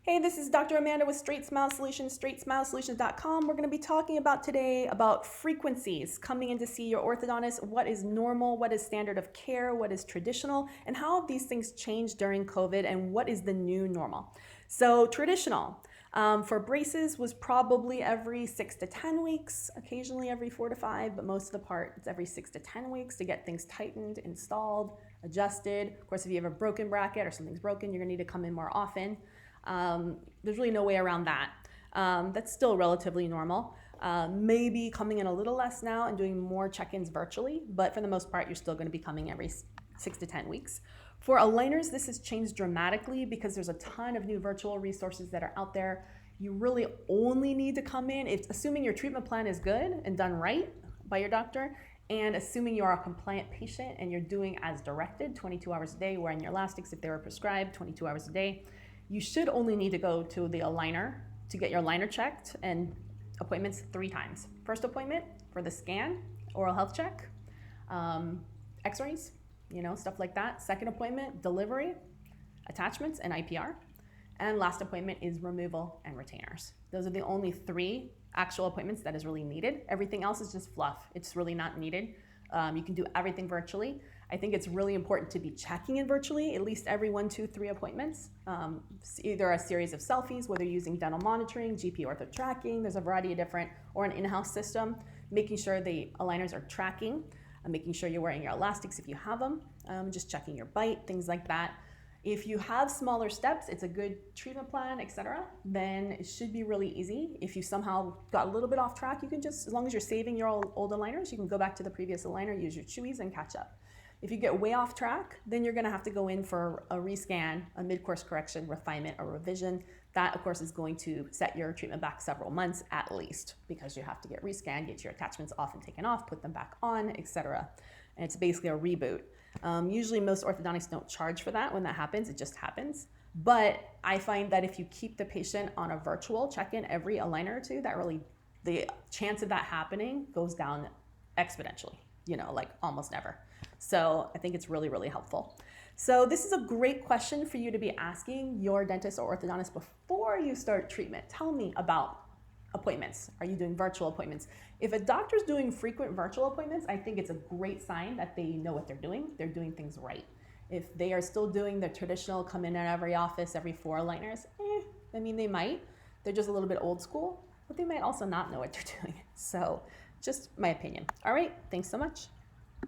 Hey, this is Dr. Amanda with StraightSmile Solutions, StraightSmileSolutions.com. We're going to be talking about today about frequencies coming in to see your orthodontist. What is normal? What is standard of care? What is traditional? And how have these things changed during COVID? And what is the new normal? So traditional for braces was probably every 6 to 10 weeks, occasionally every 4 to 5, but most of the part it's every 6 to 10 weeks to get things tightened, installed, adjusted. Of course, if you have a broken bracket or something's broken, you're going to need to come in more often. There's really no way around that. That's still relatively normal. Maybe coming in a little less now and doing more check-ins virtually, but for the most part, you're still going to be coming every 6 to 10 weeks. For aligners, this has changed dramatically because there's a ton of new virtual resources that are out there. You really only need to come in, assuming your treatment plan is good and done right by your doctor, and assuming you are a compliant patient and you're doing as directed, 22 hours a day, wearing your elastics if they were prescribed, 22 hours a day. You should only need to go to the aligner to get your aligner checked, and appointments 3 times. First appointment for the scan, oral health check, x-rays, stuff like that. Second appointment, delivery, attachments, and IPR. And last appointment is removal and retainers. Those are the only 3 actual appointments that is really needed. Everything else is just fluff. It's really not needed. You can do everything virtually. I think it's really important to be checking in virtually at least every 1, 2, 3 appointments. Either a series of selfies, whether you're using dental monitoring, GP Ortho Tracking, there's a variety of different, or an in-house system, making sure the aligners are tracking, making sure you're wearing your elastics if you have them, just checking your bite, things like that. If you have smaller steps, it's a good treatment plan, etc., then it should be really easy. If you somehow got a little bit off track, you can just, as long as you're saving your old aligners, you can go back to the previous aligner, use your chewies, and catch up. If you get way off track, then you're going to have to go in for a rescan, a mid-course correction, refinement, or revision. That, of course, is going to set your treatment back several months at least, because you have to get rescanned, get your attachments off and taken off, put them back on, etc. And it's basically a reboot. Usually most orthodontists don't charge for that when that happens. It just happens. But I find that if you keep the patient on a virtual check-in every aligner or 2, that really, the chance of that happening goes down exponentially, like almost never. So I think it's really, really helpful. So this is a great question for you to be asking your dentist or orthodontist before you start treatment. Tell me about appointments. Are you doing virtual appointments? If a doctor's doing frequent virtual appointments, I think it's a great sign that they know what they're doing. They're doing things right. If they are still doing the traditional come in at every office, every 4 aligners, they might. They're just a little bit old school, but they might also not know what they're doing. So just my opinion. All right, thanks so much.